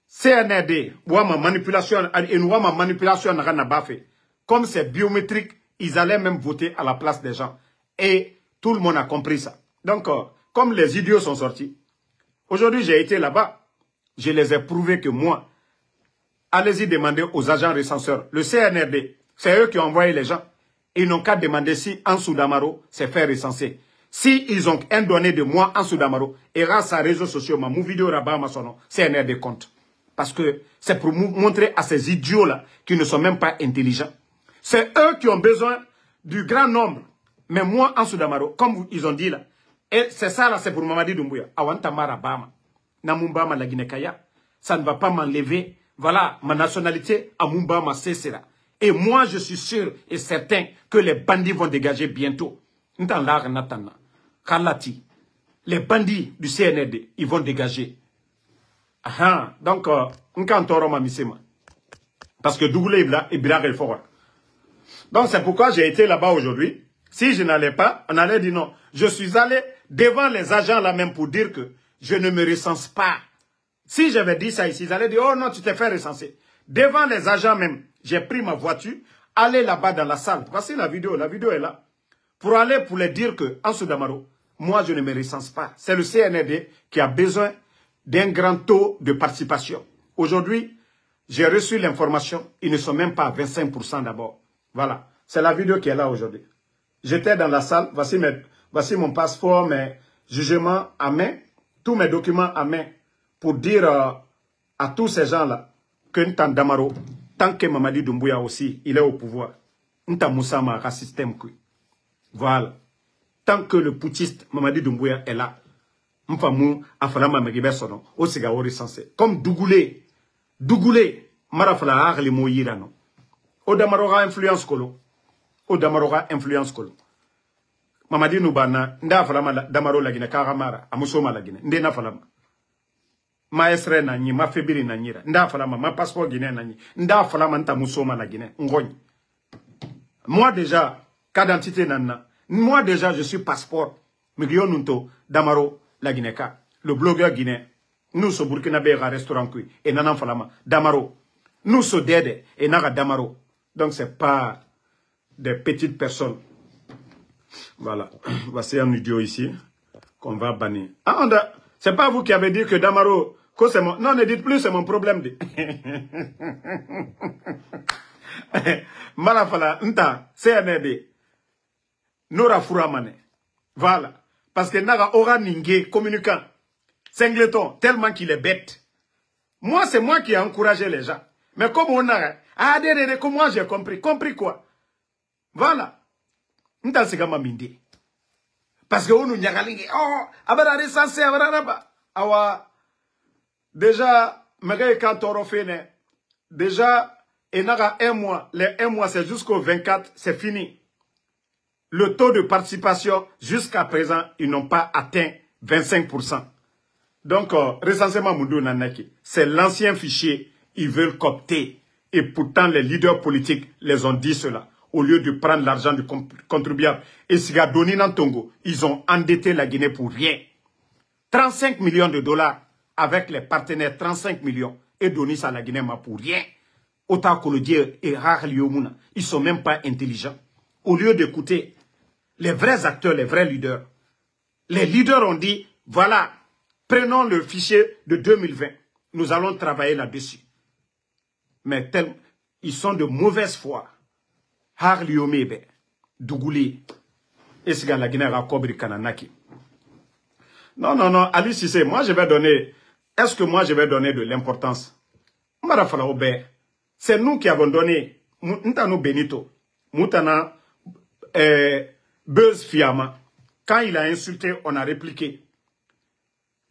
S1: CNRD, ouama manipulation, et ouama manipulation n'a pas fait. Comme c'est biométrique, ils allaient même voter à la place des gens. Et tout le monde a compris ça. Donc, comme les idiots sont sortis, aujourd'hui j'ai été là-bas. Je les ai prouvés que moi, allez-y demander aux agents recenseurs. Le CNRD, c'est eux qui ont envoyé les gens. Ils n'ont qu'à demander si Ansou Damaro s'est fait recenser. Si ils ont un donné de moi, Ansou Damaro, et grâce à réseaux sociaux, ma vidéo là-bas, ma son nom, CNRD compte. Parce que c'est pour montrer à ces idiots-là qui ne sont même pas intelligents. C'est eux qui ont besoin du grand nombre. Mais moi, Ansou Damaro, comme ils ont dit là, et c'est ça là, c'est pour Mamadi Doumbouya. Awantamara Bama. Namumbama la Guinée-Kaya, ça ne va pas m'enlever, voilà, ma nationalité à Mumbama cessera. Et moi, je suis sûr et certain que les bandits vont dégager bientôt. Les bandits du CNRD, ils vont dégager. Donc, parce que Dougoulé est bien et fort. Donc, c'est pourquoi j'ai été là-bas aujourd'hui. Si je n'allais pas, on allait dire non. Je suis allé devant les agents là même pour dire que je ne me recense pas. Si j'avais dit ça ici, ils allaient dire, oh non, tu t'es fait recenser. Devant les agents même, j'ai pris ma voiture, aller là-bas dans la salle. Voici la vidéo est là. Pour aller pour les dire que, Ansou Damaro, moi je ne me recense pas. C'est le CNRD qui a besoin d'un grand taux de participation. Aujourd'hui, j'ai reçu l'information, ils ne sont même pas à 25% d'abord. Voilà, c'est la vidéo qui est là aujourd'hui. J'étais dans la salle, voici mon passeport, mes jugements à main. Tous mes documents à main pour dire à tous ces gens-là, que Ntan Damaro, tant que Mamadi Doumbouya aussi, il est au pouvoir, Ntan Moussa ma système. Voilà. Tant que le putschiste Mamadi Doumbouya est là, Mfamou, Afalama Megibe Sono, au Sigaori Sensé. Comme Dougoulé, Marafala Arli Moyirano. O Damaroga influence Kolo. O Damaroga influence Kolo. Mamadi Noubana, Nda Falama Damaro Lagine, Karamara, Amusoma Lagine, Ndena Falama. Maestre Nani, ma fébrile Nanira, Nda Falama, ma passeport guinéen Nani, Nda Falama Nta Musoma Lagine, Ngogne. Moi déjà, qu'identité Nana. Moi déjà, je suis passeport. Migio Nunto, Damaro, la Guinéka. Le blogueur guinéen. Nous sommes Burkinabé à restaurant kui. Et Nanan Falama. Damaro. Nous sommes Dede. Et Naga Damaro. Donc c'est pas des petites personnes. Voilà. Voici un idiot ici. Qu'on va bannir. Ah, c'est pas vous qui avez dit que Damaro. Que c'est mon... Non, ne dites plus, c'est mon problème. Malafala. Nta. CND. Nora Fouramane. Voilà. Parce que Naga aura Ningé, communicant, singleton, tellement qu'il est bête. Moi, c'est moi qui ai encouragé les gens. Mais comme on a... Ah, comme moi, j'ai compris. Compris quoi? Voilà. N'ta sigama mindi. Parce que on nous nyagalingi. Oh, abara recensé, abara raba. Awa. Déjà, Magaye Kantoro Fene. Déjà, et Naga un mois. Les un mois, c'est jusqu'au 24, c'est fini. Le taux de participation, jusqu'à présent, ils n'ont pas atteint 25%. Donc, recensement Moundou Nanaki, c'est l'ancien fichier, ils veulent coopter. Et pourtant, les leaders politiques les ont dit cela. Au lieu de prendre l'argent du contribuable. Et Sigadoni Nantongo, ils ont endetté la Guinée pour rien. 35 millions de dollars avec les partenaires, 35 millions. Et donner ça à la Guinée pour rien. Autant que le Dieu et Rahaliomuna, ils ne sont même pas intelligents. Au lieu d'écouter les vrais acteurs, les vrais leaders. Les leaders ont dit, voilà, prenons le fichier de 2020. Nous allons travailler là-dessus. Mais ils sont de mauvaise foi. Harliomebe, Dougouli, Esga la Guinée Rakobri Kananaki. Non, non, non, Ali Cissé, moi je vais donner, est-ce que moi je vais donner de l'importance? C'est nous qui avons donné, Ntano Benito, Moutana, Buzz Fiama, quand il a insulté, on a répliqué.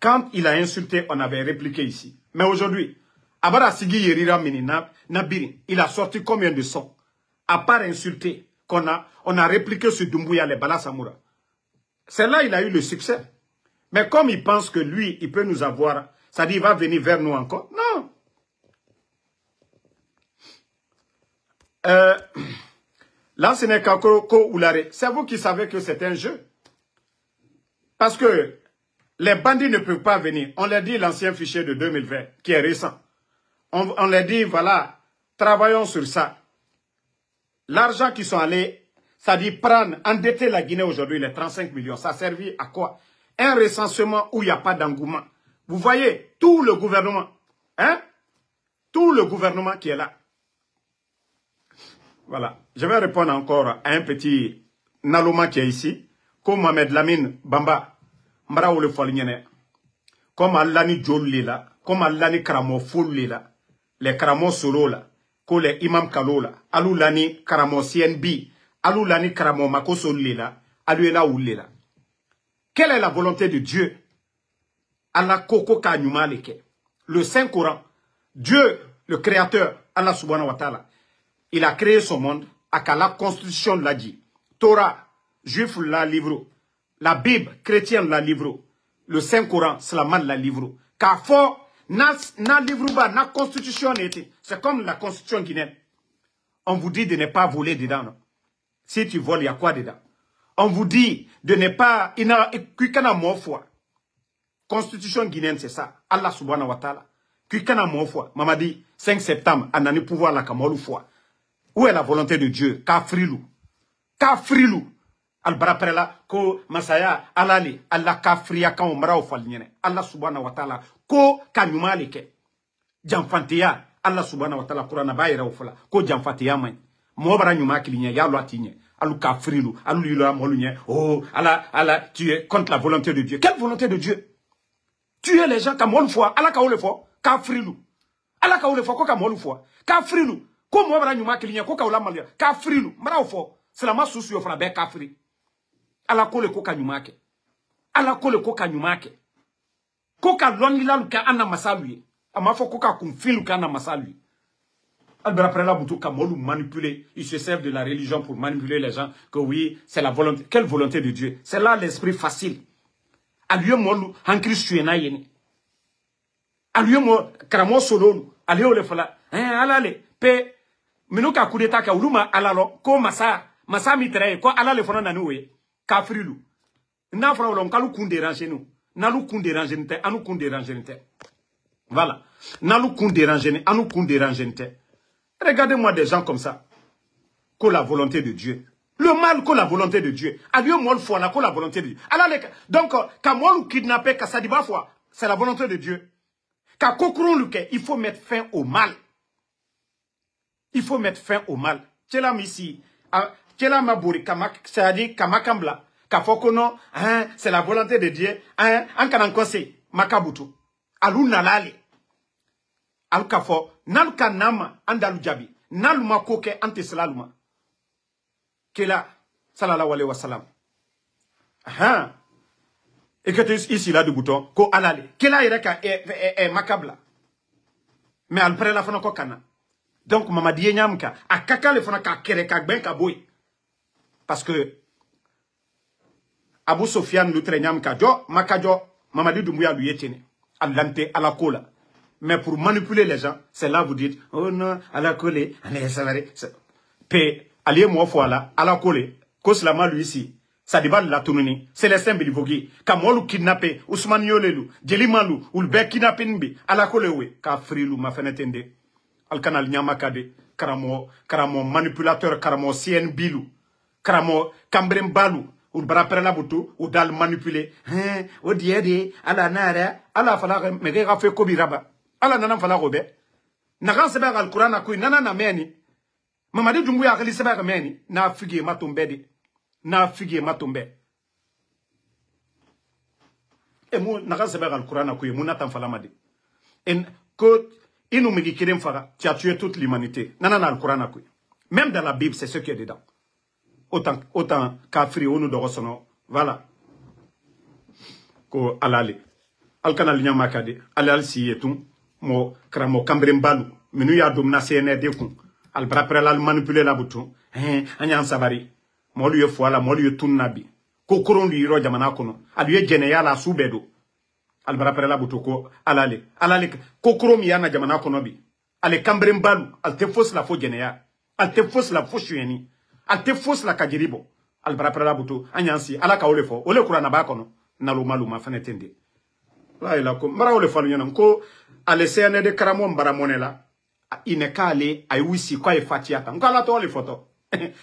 S1: Quand il a insulté, on avait répliqué ici. Mais aujourd'hui, Abara Sigi Yerira Mini Nabiri, il a sorti combien de sons? À part insulter, on a répliqué sur Doumbouya, les Bala Samoura. C'est là il a eu le succès. Mais comme il pense que lui, il peut nous avoir, ça dit il va venir vers nous encore. Non. Là, ce n'est qu'Ako Oulare. C'est vous qui savez que c'est un jeu. Parce que les bandits ne peuvent pas venir. On leur dit l'ancien fichier de 2020, qui est récent. On leur dit, voilà, travaillons sur ça. L'argent qui sont allés, ça dit prendre, endetter la Guinée aujourd'hui, les 35 millions. Ça a servi à quoi? Un recensement où il n'y a pas d'engouement. Vous voyez, tout le gouvernement, hein? Tout le gouvernement qui est là. Voilà. Je vais répondre encore à un petit Naloma qui est ici. Comme Mohamed Lamine Bamba. Mbara ou le Folignene. Comme Alani Djolli là. Comme Alani Karamo Fouli là. Les Karamo Solo là. Comme les Imam Kalo là. Alou Lani Karamo CNB. Alou Lani Karamo Makosoli là. Alou là ou là. Quelle est la volonté de Dieu? Allah Koko Kanyuma Leke. Le Saint-Coran. Dieu, le Créateur, Allah Subhanahu wa Ta'ala. Il a créé son monde, à la constitution l'a dit. Torah, juif la livre. La Bible, chrétienne la livre. Le Saint-Coran, Slaman la livre. Car fort, na livre ba, na constitution était. C'est comme la constitution guinéenne. On vous dit de ne pas voler dedans. Non? Si tu voles, il y a quoi dedans? On vous dit de ne pas, il n'a qu'un mot foi. Constitution guinéenne, c'est ça. Allah subhanahu wa ta'ala. Qu'un mot foi. Mamadi, 5 septembre, on a pouvoir la kamolu foi. Où est la volonté de Dieu? Kafrilou. Kafrilou. Al-Baraprela, ko Masaya, Alali, Allah Kafria, kan umra ou falnyene. Allah subhanahu wa ta'ala, ko kanyumalike. Jamfantia, Allah subhanahu wa ta'ala, Kurana bayra ou fala, ko jamfantia man. Mobra nyuma kilinye, ya loatinye. Alu Kafrilou, alu lila molunye. Oh, Allah, tu es contre la volonté de Dieu. Quelle volonté de Dieu? Tuer les gens comme on le fois, Allah ka ou le fois, Kafrilou. ala ka ole fo ko ka molu fo ka frilu ko mo bara nyuma kilinya ko ka ola malia ka frilu mara fo selama susu yo fra be ka fri ala ko le ko ka nyuma ke ala ko le ko ka nyuma ke ko ka lonni lalu ka ana masalu ama fo ko ka kun filu ka ana masalu Albert après la boutou ka molu manipuler ils se servent de la religion pour manipuler les gens que oui c'est la volonté quelle volonté de Dieu c'est là l'esprit facile aliyo molu hankri suena yeni aliyo mo karamo solo aliyo le fala alale pe minuka coup d'état ka uluma alalo ko masa mi tere ko alale fona nanu we ka frilu na fra olon kalu kun déranger nous nalu kun déranger nte anu kun déranger nte voilà nalu kun déranger anu kun déranger nte regardez-moi des gens comme ça que la volonté de Dieu le mal que la volonté de Dieu aliyo mol fo na ko la volonté de Dieu alale donc ka molu kidnapper ka sadiba foi c'est la volonté de Dieu. Quand il faut mettre fin au mal. Il faut mettre fin au mal. Tchela ici, tchela maburi c'est-à-dire kamakambla, kafokono, c'est la volonté de Dieu. En kanankose makabutu. Alu nalale. Alu kafo nalu kanama andalu jabi. Nalu makoke anteslaluma. Kela sallallahu alayhi wa sallam. Et que tu es ici là du bouton, ko alale. Kela ireka makabla. Mais après la fana ko kana. Donc mama diye nyamka akaka le fana ka kere ka ben ka boy. Parce que Abu Sofiane lutre nyamka jo makajo Mamadi Doumbouya lui yetene. Alante ala kola. Mais pour manipuler les gens, c'est là vous dites oh non, ala kole, allez ça va. Pe allié moi voilà, ala kole, ko slama lui ici. Ça débat la tournée, c'est les saints bilivogi. Kamolu kidnappé, Ousmane Yolelu, Djelimalu, ou le bec kidnappé nbi, à la kolewe, ka frilu ma fenetende. Al kanal nyamakade, karamo manipulateur, karamo CN bilu, karamo kambrem balu, ou brapere la boutou, ou dal manipuler. O diede, ala nara, ala fala mege rafe kobiraba, ala nana fala robe. Nagan sebe al Quran akui, nana na meni. Mamadi Doumbouya akali sebe meni, na figi matombedi. Na figue matombe e mo na sebe al Quran ko mo natan fala madi en ko inu mi kirim fara tu as tué toute l'humanité nana na al Quran ko même dans la Bible c'est ce qui est dedans autant kafri onu do sono voilà ko alale al kanal nyama kade alal si etum mo kramo kambrem balu minu ya domna CND ku al brapre la manipuler la bouton anya sabari molu ye foala molu ye tunnabi ko koron li ro jamana kono alu ye jene ya la subedo al barapere la butoko alale ko korom ya na jamana kono bi ale kambrem balu al te fos la fo jene ya al te fos la fo shueni al te fos la kajiribo al barapere la buto anyansi ala ka ole fo ole kurana ba kono na lo maluma fanetende la ila ko mara ole falu nyana ko ale sene de karamo mbara monela inekale ay wisi ko e fatiata ngala to ole foto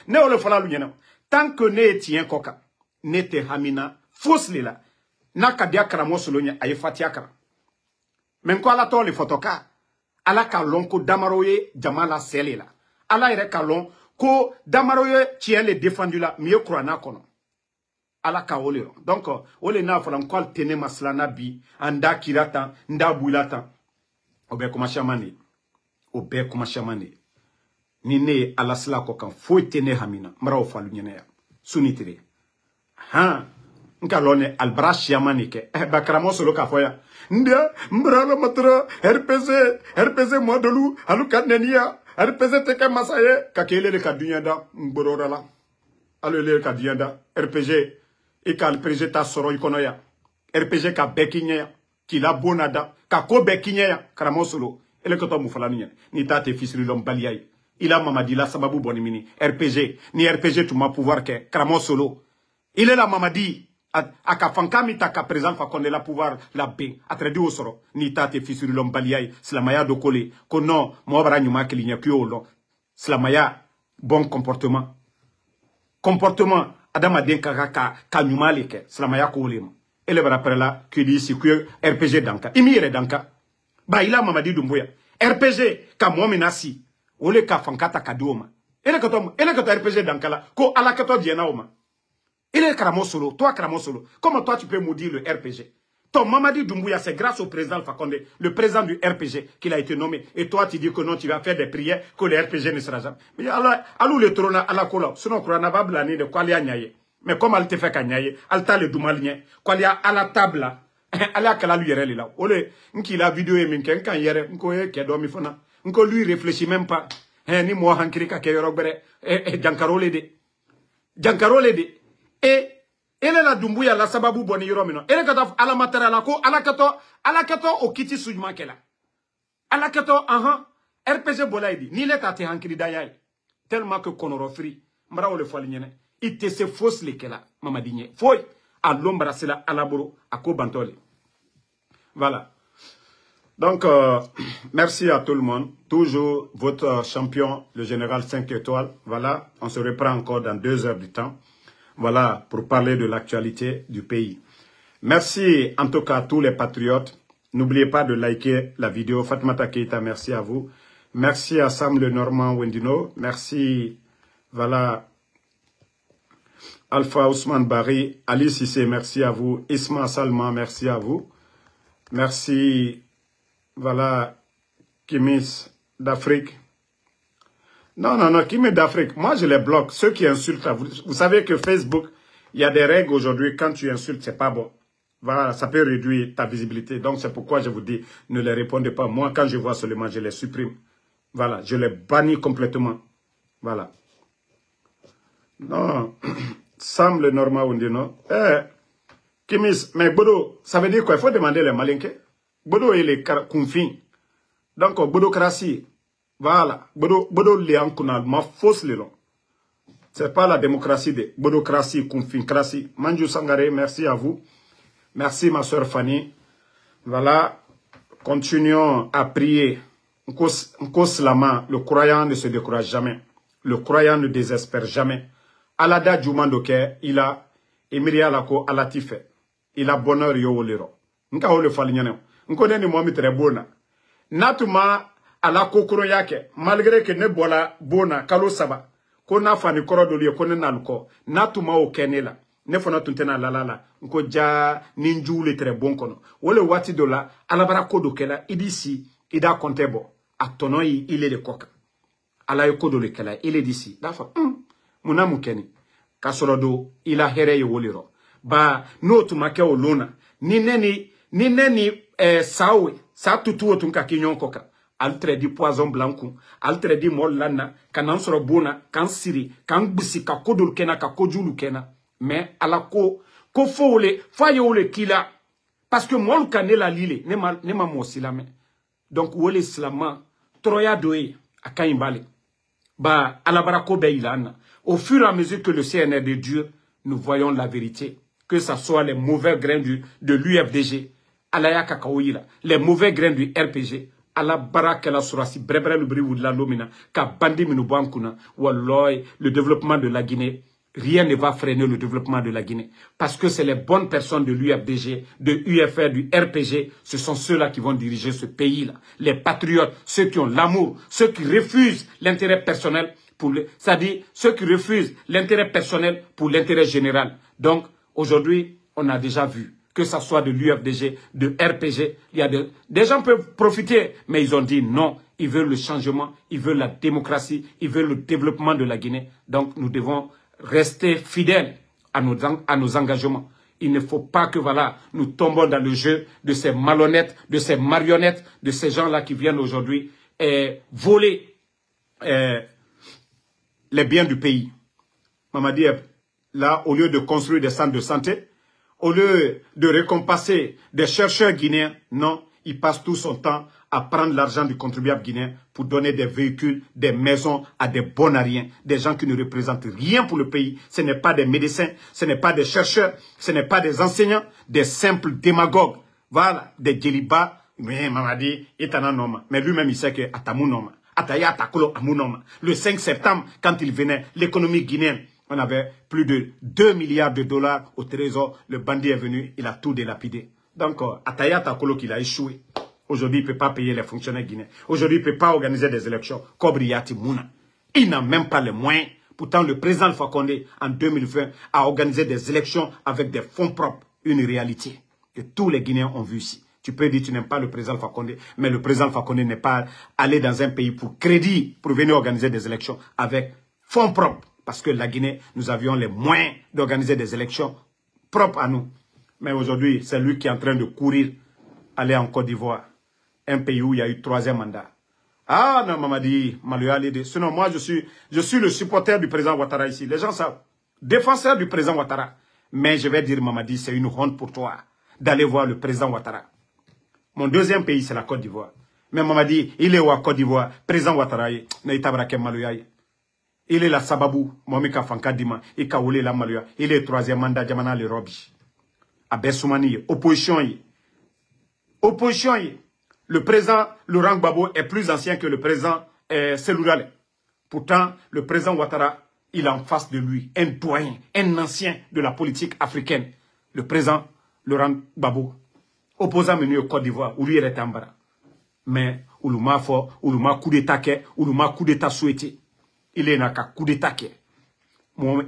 S1: ne ole fala lu nyana tant que ne tient koka ne te hamina fosli la na kabia karamo solonya ay fatiakara men ko ala to le fotoka ala ka lonko damaroye jamala selela ala ire kalon ko damaroye tient le défendu la mieux croana kono ala ka ole donc ole na fala ko tene maslana bi anda kirata nda bulata obe kuma shamani ni ne ala sla ko kan fo tene hamina mara o falu nyene ya sunitire nkalone albrash yamanike bakramo solo ka foya ndia mbrala matra rpc modelu alu kanenia rpc teke masaye ka kelele ka dunyanda mbororala alu le ka dunyanda rpg e ka rpg ta soro ikono ya rpg ka bekinya kila bonada ka ko bekinya kramo solo ele ko to mu fala ni tate fisri lom baliyai il a Mamadi la sababu bonimini RPG ni RPG tu ma pouvoir que kramo solo il est la Mamadi aka fankami taka présent fa konde la pouvoir la be atredi osoro ni tate fisuri lombaliai slamaya do kole ko non mo bara nyuma kilinya kyolo slamaya bon comportement adama den ka nyuma leke slamaya ko lema ele bara prela que dit si que RPG danka imire danka ba il a Mamadi Doumbouya RPG ka mo menasi ole ka fankata kadoma ele ka to RPG dankala ko ala ka to diena oma ele kramo solo toi kramo solo comment toi tu peux maudire le RPG Ton Mamadi Doumbouya, c'est grâce au président Alpha Condé, le président du RPG, qu'il a été nommé. Et toi, tu dis que non, tu vas faire des prières, que le RPG ne sera jamais. Mais alors, le trône à la cola, sinon, on va blâmer de quoi il y a niaye. Mais comme elle te fait qu'agnaye, elle t'a le doumalien, quoi il y a à la table là, elle a qu'à la lui là. Ole, n'ki la vidéo est minken, quand yere, n'ko ye, qui a dormi fona, n'ko lui réfléchit même pas. Ni moi, hankirika, qui yorobere, Giancarole de. Giancarole de. Et, elle est la Doumbouya, la sababu boni yoromino. Elle est à la matera la ko, à la kato, au kiti soujman kela. À la kato, RPG bolaidi, ni l'est à te hankiri dayay. Tellement que konorofri, mara ole foalignene. Il te se fausse les kela, mamadine. Foy, à l'ombre, c'est la, à la boro, à ko bantole. Voilà. Donc, merci à tout le monde. Toujours votre champion, le général 5 étoiles. Voilà, on se reprend encore dans 2 heures du temps. Voilà, pour parler de l'actualité du pays. Merci en tout cas à tous les patriotes. N'oubliez pas de liker la vidéo. Fatmata Keita, merci à vous. Merci à Sam Le Normand Wendino. Merci, voilà, Alpha Ousmane Bari. Ali Sissé, merci à vous. Isma Salman, merci à vous. Merci, voilà, Kimis d'Afrique. Non, Kimis d'Afrique. Moi, je les bloque. Ceux qui insultent, vous savez que Facebook, il y a des règles aujourd'hui. Quand tu insultes, c'est pas bon. Voilà, ça peut réduire ta visibilité. Donc, c'est pourquoi je vous dis, ne les répondez pas. Moi, quand je vois seulement, je les supprime. Voilà, je les bannis complètement. Voilà. Non, Sam Le Normand Wendino. Kimis, mais Bodo, ça veut dire quoi? Il faut demander les Malinké. Bodo, il est confin. Donc, Bodocratie, voilà. Bodo, Léan Kounal, ma fausse le long. C'est pas la démocratie de Bodocratie, confincratie. Manjou Sangare, merci à vous. Merci, ma soeur Fanny. Voilà. Continuons à prier. Le croyant ne se décourage jamais. Le croyant ne désespère jamais. Alada Djoumandoke, il a Emiria Lako Alatife. Il a bonheur yo lero. Nka ole falignane. Nkone ni momi très bona. Natuma ala kokoro yake. Malgré que ne bola bona kalo saba. Kona fani koro doli kone naluko. Natuma o kenela. Ne fona tuntena lalala. Nko ja ninju le très bon kono. Wole wati dola alabara kodo kela idisi ida kontebo. Atono il est de coq. Ala kodo le kela il est d'ici. Dafa muna mukeni. Kasorodo il a here woliro. Ba no tumake olona. Ni neni sawe sa tutu otunka kinyon koka. Altre di poison blanc, altre di molana, kanan soro bona, kan siri, kan bisi ka kodol kena ka kojulu kena. Mais ala ko fole, faye ole kila. Parce que moi le kanela lile, ne ma mosila me. Donc wole slama, troya doye, a kaimbale. Ba alabarako be ilana. Au fur et à mesure que le CNR de Dieu, nous voyons la vérité. Que ce soit les mauvais grains de l'UFDG, alaya kakaoïla, les mauvais grains du RPG, ala baraka la surasi, brebre le bri ou de la lomina, ka bandi minubankuna, walloy, le développement de la Guinée, rien ne va freiner le développement de la Guinée. Parce que c'est les bonnes personnes de l'UFDG, de UFR, du RPG, ce sont ceux-là qui vont diriger ce pays-là. Les patriotes, ceux qui ont l'amour, ceux qui refusent l'intérêt personnel, c'est-à-dire ceux qui refusent l'intérêt personnel pour l'intérêt général. Donc, aujourd'hui, on a déjà vu, que ce soit de l'UFDG, de RPG, il y a des gens peuvent profiter, mais ils ont dit non, ils veulent le changement, ils veulent la démocratie, ils veulent le développement de la Guinée. Donc, nous devons rester fidèles à nos engagements. Il ne faut pas que, voilà, nous tombons dans le jeu de ces malhonnêtes, de ces marionnettes, de ces gens-là qui viennent aujourd'hui voler les biens du pays. Mamadi, là, au lieu de construire des centres de santé, au lieu de récompenser des chercheurs guinéens, non, il passe tout son temps à prendre l'argent du contribuable guinéen pour donner des véhicules, des maisons à des bonariens, des gens qui ne représentent rien pour le pays. Ce n'est pas des médecins, ce n'est pas des chercheurs, ce n'est pas des enseignants, des simples démagogues. Voilà, des djeliba, mais Mamadi est un homme. Mais lui-même, il sait que Atamounoma. Le 5 septembre, quand il venait, l'économie guinéenne, on avait plus de 2 milliards de dollars au trésor. Le bandit est venu, il a tout délapidé. Donc, Ataya Takolo, qu'il a échoué. Aujourd'hui, il ne peut pas payer les fonctionnaires guinéens. Aujourd'hui, il ne peut pas organiser des élections. Kobriati Mouna. Il n'a même pas les moyens. Pourtant, le président Alpha Condé, en 2020, a organisé des élections avec des fonds propres. Une réalité. que tous les Guinéens ont vu ici. Tu peux dire que tu n'aimes pas le président Fakonde, mais le président Fakonde n'est pas allé dans un pays pour crédit, pour venir organiser des élections avec fonds propres. Parce que la Guinée, nous avions les moyens d'organiser des élections propres à nous. Mais aujourd'hui, c'est lui qui est en train de courir, aller en Côte d'Ivoire, un pays où il y a eu 3e mandat. Ah non, Mamadi, Maloya Lede. Sinon, moi, je suis le supporter du président Ouattara ici. Les gens savent. Défenseur du président Ouattara. Mais je vais dire, Mamadi, c'est une honte pour toi d'aller voir le président Ouattara. Mon 2e pays, c'est la Côte d'Ivoire. Mais Mamadi, il est où à Côte d'Ivoire? Président Ouattara, il est la Sababou, Momika Fankadima, il est la Maloya. Il est 3e mandat, Djamana le Robi. Abessoumani, opposition. Opposition. Le président Laurent Gbagbo est plus ancien que le président Seloudale. Pourtant, le président Ouattara, il a en face de lui un doyen, un ancien de la politique africaine. Le président Laurent Gbagbo, opposant menu au Côte d'Ivoire, où lui il est en bas. Mais, Oulouma fort, Oulouma coup d'état, Oulouma coup d'état souhaité. Il est naka coup d'état.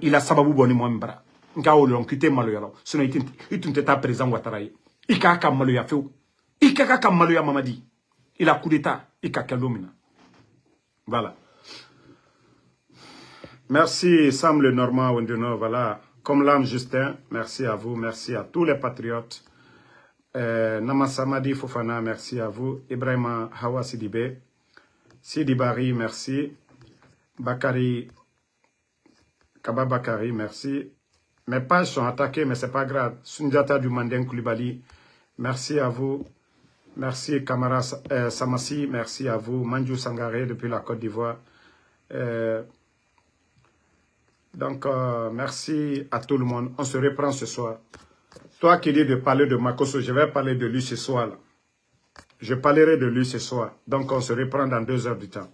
S1: Il a sababou boni moi mbara. Nka olon kité maloya lo. Sinon il t'était président Ouattara. Il ka maloya feu. Il ka maloya Mamadi. Il a coup d'état. Il ka kelomina. Voilà. Merci Sam le Normand Wendeno. Voilà. Comme l'âme Justin. Merci à vous. Merci à tous les patriotes. Namasamadi Fofana. Merci à vous. Ibrahima Hawa Sidibé. Sidibari. Merci. Bakari. Kaba Bakari. Merci. Mes pages sont attaquées, mais ce n'est pas grave. Sundiata du Mandeng Koulibaly, merci à vous. Merci Kamara Samassi, merci à vous. Manjou Sangaré depuis la Côte d'Ivoire. Merci à tout le monde. On se reprend ce soir. Toi qui dis de parler de Makosso, je vais parler de lui ce soir. Là. Je parlerai de lui ce soir. Donc on se reprend dans 2 heures du temps.